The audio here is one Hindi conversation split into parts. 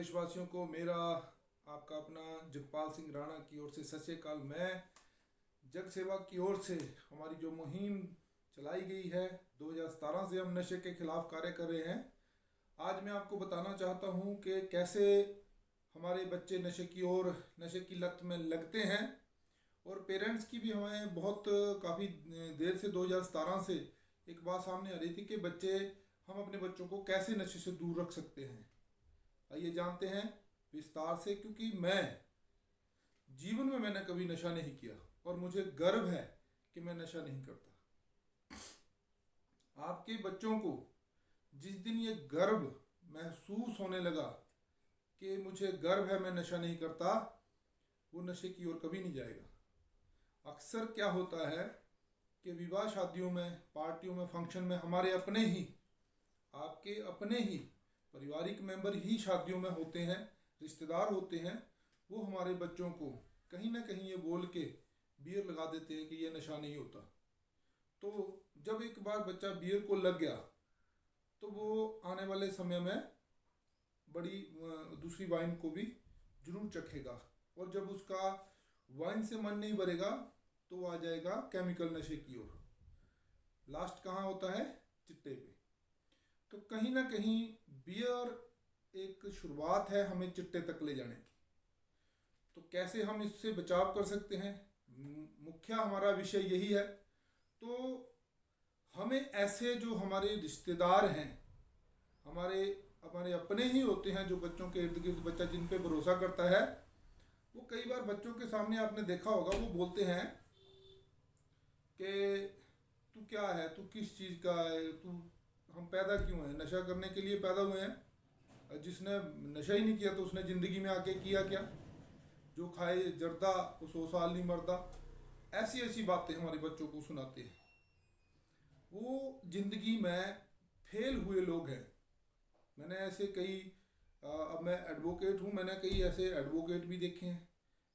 देशवासियों को मेरा आपका अपना जगपाल सिंह राणा की ओर से सत श्री अकाल। मैं जग सेवा की ओर से हमारी जो मुहिम चलाई गई है 2017 से हम नशे के खिलाफ कार्य कर रहे हैं। आज मैं आपको बताना चाहता हूं कि कैसे हमारे बच्चे नशे की ओर नशे की लत में लगते हैं। और पेरेंट्स की भी हमें बहुत काफ़ी देर से 2017 से एक बात सामने आ रही थी कि हम अपने बच्चों को कैसे नशे से दूर रख सकते हैं। आइए जानते हैं विस्तार से, क्योंकि जीवन में मैंने कभी नशा नहीं किया और मुझे गर्व है कि मैं नशा नहीं करता। आपके बच्चों को जिस दिन ये गर्व महसूस होने लगा कि मुझे गर्व है मैं नशा नहीं करता, वो नशे की ओर कभी नहीं जाएगा। अक्सर क्या होता है कि विवाह शादियों में, पार्टियों में, फंक्शन में हमारे अपने ही, आपके अपने ही पारिवारिक मेंबर ही शादियों में होते हैं, रिश्तेदार होते हैं। वो हमारे बच्चों को कहीं ना कहीं ये बोल के बियर लगा देते हैं कि ये नशा नहीं होता। तो जब एक बार बच्चा बियर को लग गया तो वो आने वाले समय में बड़ी दूसरी वाइन को भी जरूर चखेगा, और जब उसका वाइन से मन नहीं भरेगा तो वो आ जाएगा केमिकल नशे की ओर। लास्ट कहाँ होता है? चिट्टे पे। तो कहीं ना कहीं बियर एक शुरुआत है हमें चिट्टे तक ले जाने की। तो कैसे हम इससे बचाव कर सकते हैं, मुख्य हमारा विषय यही है। तो हमें ऐसे जो हमारे रिश्तेदार हैं, हमारे हमारे अपने ही होते हैं, जो बच्चों के इर्द गिर्द बच्चा जिन पे भरोसा करता है, वो कई बार बच्चों के सामने आपने देखा होगा वो बोलते हैं कि तू क्या है, तू किस चीज़ का है, तू हम पैदा क्यों हैं? नशा करने के लिए पैदा हुए हैं। जिसने नशा ही नहीं किया तो उसने ज़िंदगी में आके किया क्या? जो खाए जर्दा वो 100 साल नहीं मरता। ऐसी ऐसी बातें हमारे बच्चों को सुनाते हैं। वो ज़िंदगी में फेल हुए लोग हैं। मैंने ऐसे कई अब मैं एडवोकेट हूँ, मैंने कई ऐसे एडवोकेट भी देखे हैं।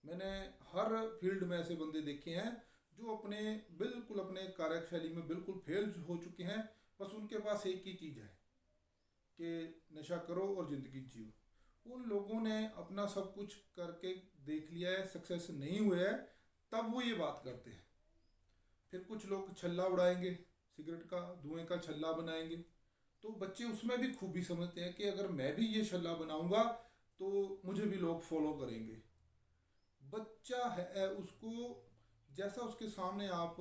मैंने हर फील्ड में ऐसे बंदे देखे हैं जो बिल्कुल अपने कार्यशैली में बिल्कुल फेल हो चुके हैं। बस उनके पास एक ही चीज़ है कि नशा करो और ज़िंदगी जियो। उन लोगों ने अपना सब कुछ करके देख लिया है, सक्सेस नहीं हुए हैं, तब वो ये बात करते हैं। फिर कुछ लोग छल्ला उड़ाएंगे, सिगरेट का धुएं का छल्ला बनाएंगे। तो बच्चे उसमें भी खूबी समझते हैं कि अगर मैं भी ये छल्ला बनाऊंगा तो मुझे भी लोग फॉलो करेंगे। बच्चा है, उसको जैसा उसके सामने आप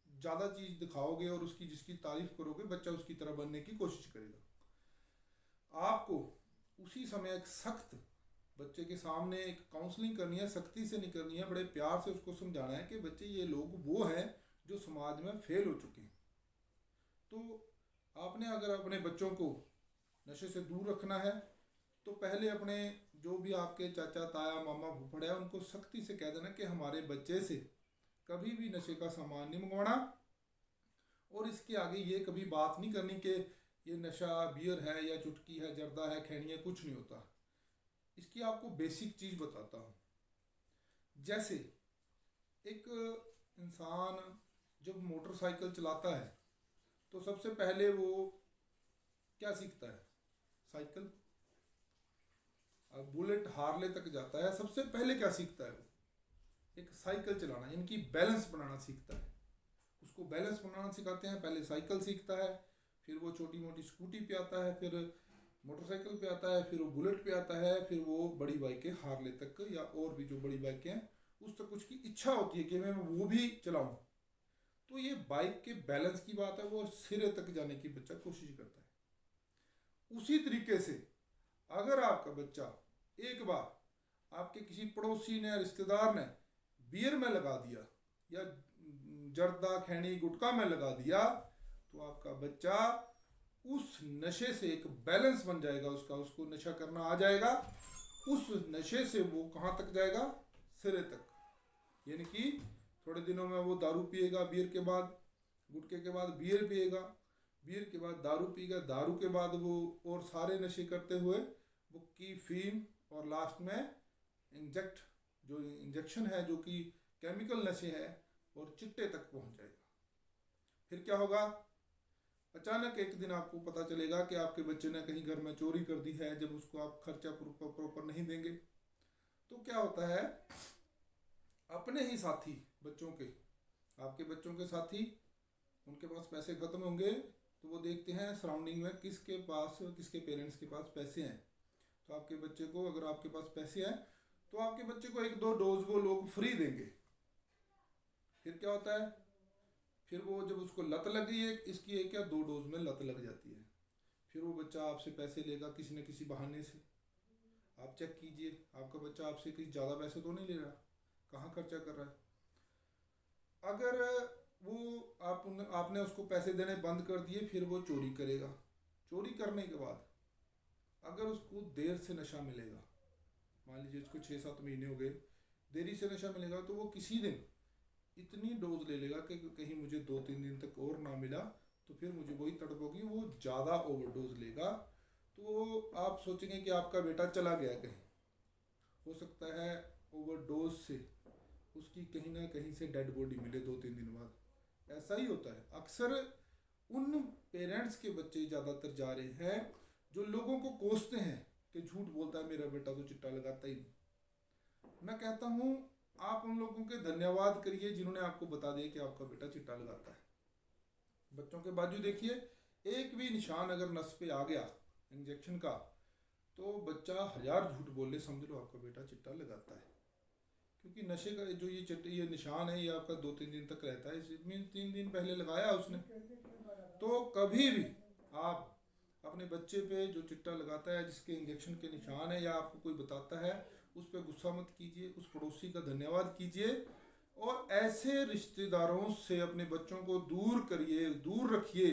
ज़्यादा चीज़ दिखाओगे और उसकी जिसकी तारीफ करोगे, बच्चा उसकी तरह बनने की कोशिश करेगा। आपको उसी समय एक सख्त बच्चे के सामने एक काउंसलिंग करनी है, सख्ती से नहीं करनी है, बड़े प्यार से उसको समझाना है कि बच्चे ये लोग वो हैं जो समाज में फेल हो चुके हैं। तो आपने अगर अपने बच्चों को नशे से दूर रखना है तो पहले अपने जो भी आपके चाचा ताया मामा फूफड़ है उनको सख्ती से कह देना कि हमारे बच्चे से कभी भी नशे का सामान नहीं मंगवाना, और इसके आगे ये कभी बात नहीं करनी कि ये नशा बियर है या चुटकी है, जर्दा है, खैनी है, कुछ नहीं होता। इसकी आपको बेसिक चीज़ बताता हूँ। जैसे एक इंसान जब मोटरसाइकिल चलाता है तो सबसे पहले वो क्या सीखता है? साइकिल। अब बुलेट हार्ले तक जाता है, सबसे पहले क्या सीखता है? वो एक साइकिल चलाना, इनकी बैलेंस बनाना सीखता है। उसको बैलेंस बनाना सिखाते हैं, पहले साइकिल सीखता है, फिर वो छोटी मोटी स्कूटी पे आता है, फिर मोटरसाइकिल पे आता है, फिर वो बुलेट पे आता है, फिर वो बड़ी बाइकें हार्ले तक या और भी जो बड़ी बाइकें हैं उस तक उसकी इच्छा होती है कि मैं वो भी चलाऊं। तो ये बाइक के बैलेंस की बात है, वो सिरे तक जाने की बच्चा कोशिश करता है। उसी तरीके से अगर आपका बच्चा एक बार आपके किसी पड़ोसी ने, रिश्तेदार ने बियर में लगा दिया या जर्दा खैनी गुटखा में लगा दिया, तो आपका बच्चा उस नशे से एक बैलेंस बन जाएगा उसका, उसको नशा करना आ जाएगा। उस नशे से वो कहाँ तक जाएगा? सिरे तक। यानी कि थोड़े दिनों में वो दारू पिएगा, बियर के बाद गुटखे के बाद बियर पिएगा, बियर के बाद दारू पिएगा, दारू के बाद वो और सारे नशे करते हुए वो की फीम और लास्ट में जो इंजेक्शन है जो कि केमिकल नशे है, और चिट्टे तक पहुंच जाएगा। फिर क्या होगा? अचानक एक दिन आपको पता चलेगा कि आपके बच्चे ने कहीं घर में चोरी कर दी है, जब उसको आप खर्चा प्रॉपर नहीं देंगे तो क्या होता है, अपने ही साथी बच्चों के, आपके बच्चों के साथी, उनके पास पैसे खत्म होंगे तो वो देखते हैं सराउंडिंग में किसके पास, किसके पेरेंट्स के पास पैसे हैं। तो आपके बच्चे को, अगर आपके पास पैसे हैं तो आपके बच्चे को एक दो डोज वो लोग फ्री देंगे। फिर क्या होता है, फिर वो जब उसको लत लग गई है इसकी, एक या दो डोज में लत लग जाती है, फिर वो बच्चा आपसे पैसे लेगा किसी न किसी बहाने से। आप चेक कीजिए, आपका बच्चा आपसे किसी ज़्यादा पैसे तो नहीं ले रहा, कहाँ खर्चा कर रहा है। अगर वो आपने उसको पैसे देने बंद कर दिए, फिर वो चोरी करेगा। चोरी करने के बाद अगर उसको देर से नशा मिलेगा, मान लीजिए उसको 6-7 महीने हो गए, देरी से नशा मिलेगा, तो वो किसी दिन इतनी डोज ले लेगा कि कहीं मुझे 2-3 दिन तक और ना मिला तो फिर मुझे वही तड़प होगी, वो ज़्यादा ओवरडोज लेगा। तो आप सोचेंगे कि आपका बेटा चला गया कहीं, हो सकता है ओवरडोज से उसकी कहीं ना कहीं से डेड बॉडी मिले 2-3 दिन बाद। ऐसा ही होता है अक्सर। उन पेरेंट्स के बच्चे ज़्यादातर जा रहे हैं जो लोगों को कोसते हैं कि झूठ बोलता है मेरा बेटा तो चिट्टा लगाता ही नहीं। मैं कहता हूँ आप उन लोगों के धन्यवाद करिए जिन्होंने आपको बता दिया कि आपका बेटा चिट्टा लगाता है। बच्चों के बाजू देखिए, एक भी निशान अगर नस पे आ गया इंजेक्शन का तो बच्चा 1000 झूठ बोल ले, समझ लो आपका बेटा चिट्टा लगाता है। क्योंकि नशे का जो ये निशान है ये आपका 2-3 दिन तक रहता है। इसमें 3 दिन पहले लगाया उसने, तो कभी भी आप अपने बच्चे पे जो चिट्टा लगाता है, जिसके इंजेक्शन के निशान है या आपको कोई बताता है, उस पर गुस्सा मत कीजिए, उस पड़ोसी का धन्यवाद कीजिए और ऐसे रिश्तेदारों से अपने बच्चों को दूर करिए, दूर रखिए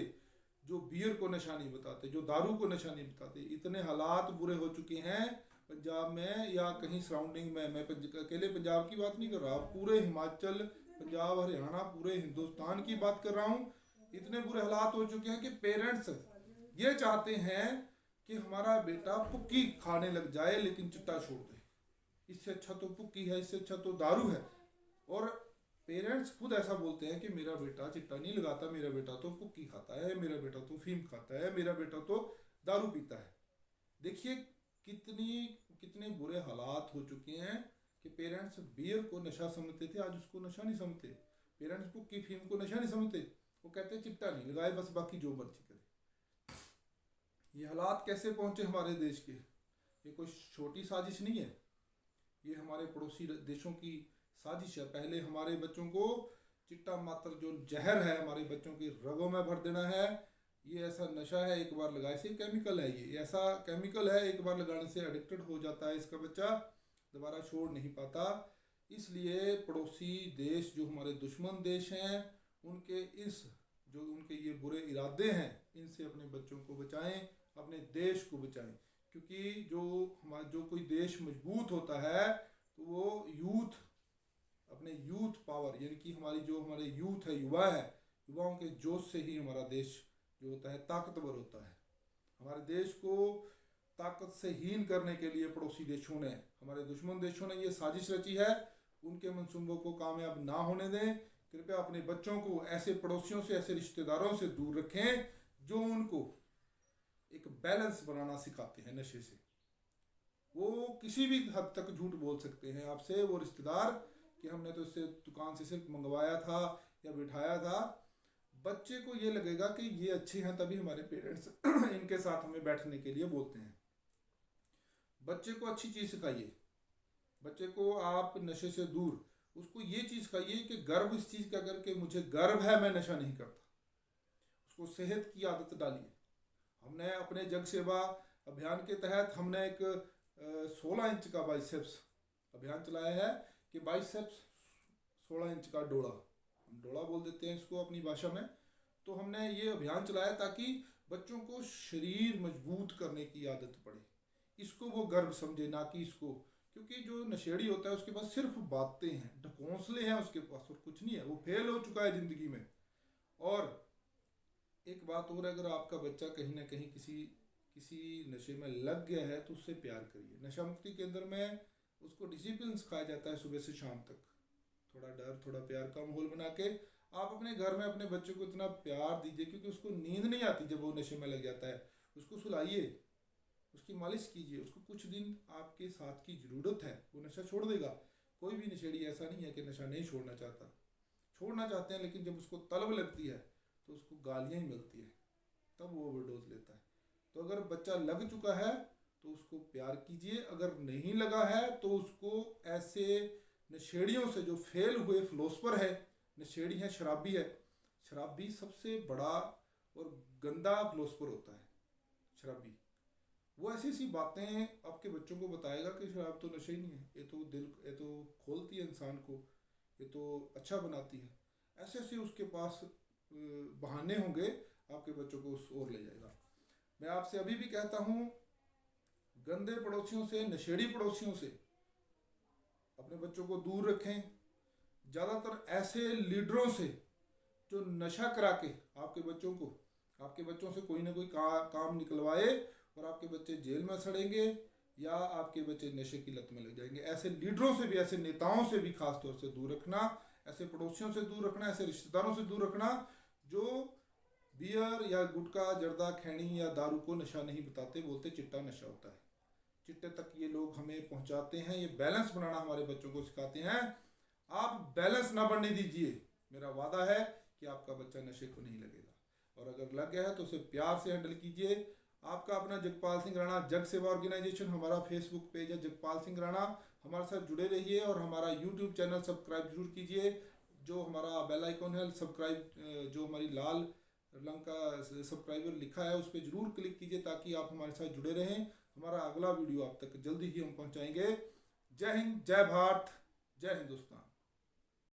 जो बियर को नशा नहीं बताते, जो दारू को नशा नहीं बताते। इतने हालात बुरे हो चुके हैं पंजाब में या कहीं सराउंडिंग में, मैं अकेले पंजाब की बात नहीं कर रहा, पूरे हिमाचल, पंजाब, हरियाणा, पूरे हिंदुस्तान की बात कर रहा हूँ। इतने बुरे हालात हो चुके हैं कि पेरेंट्स ये चाहते हैं कि हमारा बेटा पुक्की खाने लग जाए लेकिन चिट्टा छोड़ दे। इससे अच्छा तो पुक्की है, इससे अच्छा तो दारू है। और पेरेंट्स खुद ऐसा बोलते हैं कि मेरा बेटा चिट्टा नहीं लगाता, मेरा बेटा तो पुक्की खाता है, मेरा बेटा तो फीम खाता है, मेरा बेटा तो दारू पीता है। देखिए कितने बुरे हालात हो चुके हैं कि पेरेंट्स बियर को नशा समझते थे, आज उसको नशा नहीं समझते। पेरेंट्स पुक्की फीम को नशा नहीं समझते, वो कहते हैं चिट्टा नहीं लगाए, बस बाकी जो मर्जी करे। ये हालात कैसे पहुंचे हमारे देश के? ये कोई छोटी साजिश नहीं है, ये हमारे पड़ोसी देशों की साजिश है। पहले हमारे बच्चों को चिट्टा मात्र जो जहर है हमारे बच्चों की रगों में भर देना है। ये ऐसा नशा है, एक बार लगाए से केमिकल है, ये ऐसा केमिकल है, एक बार लगाने से एडिक्टेड हो जाता है इसका बच्चा, दोबारा छोड़ नहीं पाता। इसलिए पड़ोसी देश जो हमारे दुश्मन देश हैं, उनके इस जो उनके ये बुरे इरादे हैं, इनसे अपने बच्चों को बचाएं, अपने देश को बचाएं। क्योंकि जो कोई देश मजबूत होता है तो वो यूथ, अपने यूथ पावर, यानी कि हमारे यूथ है, युवा है, युवाओं के जोश से ही हमारा देश जो होता है ताकतवर होता है। हमारे देश को ताकत से हीन करने के लिए पड़ोसी देशों ने, हमारे दुश्मन देशों ने ये साजिश रची है। उनके मंसूबों को कामयाब ना होने दें। कृपया अपने बच्चों को ऐसे पड़ोसियों से, ऐसे रिश्तेदारों से दूर रखें जो उनको एक बैलेंस बनाना सिखाते हैं नशे से। वो किसी भी हद तक झूठ बोल सकते हैं आपसे, वो रिश्तेदार, कि हमने तो इससे दुकान से सिर्फ मंगवाया था या बिठाया था। बच्चे को ये लगेगा कि ये अच्छे हैं तभी हमारे पेरेंट्स इनके साथ हमें बैठने के लिए बोलते हैं। बच्चे को अच्छी चीज़ सिखाइए, बच्चे को आप नशे से दूर, उसको ये चीज़ सिखाइए कि गर्व इस चीज़ का करके मुझे गर्व है, मैं नशा नहीं करता। उसको सेहत की आदत डालिए। हमने अपने जग सेवा अभियान के तहत हमने एक 16 इंच का बाइसेप्स अभियान चलाया है कि बाइसेप्स 16 इंच का डोला, हम डोला बोल देते हैं इसको अपनी भाषा में। तो हमने ये अभियान चलाया ताकि बच्चों को शरीर मजबूत करने की आदत पड़े, इसको वो गर्व समझे, ना कि इसको, क्योंकि जो नशेड़ी होता है उसके पास सिर्फ बातें हैं, ढकोंसले हैं उसके पास, और कुछ नहीं है, वो फेल हो चुका है ज़िंदगी में। और एक बात और, अगर आपका बच्चा कहीं ना कहीं किसी नशे में लग गया है तो उससे प्यार करिए। नशा मुक्ति केंद्र में उसको डिसिप्लिन सिखाया जाता है सुबह से शाम तक, थोड़ा डर थोड़ा प्यार का माहौल बना के आप अपने घर में अपने बच्चे को इतना प्यार दीजिए, क्योंकि उसको नींद नहीं आती जब वो नशे में लग जाता है। उसको सुलाइए, उसकी मालिश कीजिए, उसको कुछ दिन आपके साथ की ज़रूरत है, वो नशा छोड़ देगा। कोई भी नशेड़ी ऐसा नहीं है कि नशा नहीं छोड़ना चाहता, छोड़ना चाहते हैं, लेकिन जब उसको तलब लगती है तो उसको गालियाँ ही मिलती है, तब वो ओवरडोज लेता है। तो अगर बच्चा लग चुका है तो उसको प्यार कीजिए, अगर नहीं लगा है तो उसको ऐसे नशेड़ियों से, जो फेल हुए फिलोसफर है, नशेड़ी है, शराबी है, शराबी सबसे बड़ा और गंदा फिलोसफर होता है शराबी। वो ऐसी ऐसी बातें आपके बच्चों को बताएगा कि शराब तो नशा ही नहीं है, ये तो दिल, ये तो खोलती है इंसान को, ये तो अच्छा बनाती है। ऐसे ऐसे उसके पास बहाने होंगे, आपके बच्चों को उस ओर ले जाएगा। मैं आपसे अभी भी कहता हूँ, गंदे पड़ोसियों से, नशेड़ी पड़ोसियों से अपने बच्चों को दूर रखें। ज़्यादातर ऐसे लीडरों से जो नशा करा के आपके बच्चों से कोई ना कोई काम निकलवाए और आपके बच्चे जेल में सड़ेंगे या आपके बच्चे नशे की लत में लग जाएंगे। ऐसे लीडरों से भी, ऐसे नेताओं से भी खास तौर से दूर रखना, ऐसे पड़ोसियों से दूर रखना, ऐसे रिश्तेदारों से दूर रखना जो बियर या गुटखा, जर्दा, खैनी या दारू को नशा नहीं बताते, बोलते चिट्टा नशा होता है। चिट्टे तक ये लोग हमें पहुंचाते हैं। ये बैलेंस बनाना हमारे बच्चों को सिखाते हैं। आप बैलेंस ना बनने दीजिए। मेरा वादा है कि आपका बच्चा नशे को नहीं लगेगा, और अगर लग गया है तो उसे प्यार से हैंडल कीजिए। आपका अपना जगपाल सिंह राणा, जग सेवा ऑर्गेनाइजेशन, हमारा फेसबुक पेज है जगपाल सिंह राणा। हमारे साथ जुड़े रहिए और हमारा यूट्यूब चैनल सब्सक्राइब जरूर कीजिए। जो हमारा बेल आइकॉन है सब्सक्राइब, जो हमारी लाल रंग का सब्सक्राइबर लिखा है, उस पर जरूर क्लिक कीजिए ताकि आप हमारे साथ जुड़े रहें। हमारा अगला वीडियो आप तक जल्दी ही हम पहुंचाएंगे। जय हिंद, जय भारत, जय हिंदुस्तान।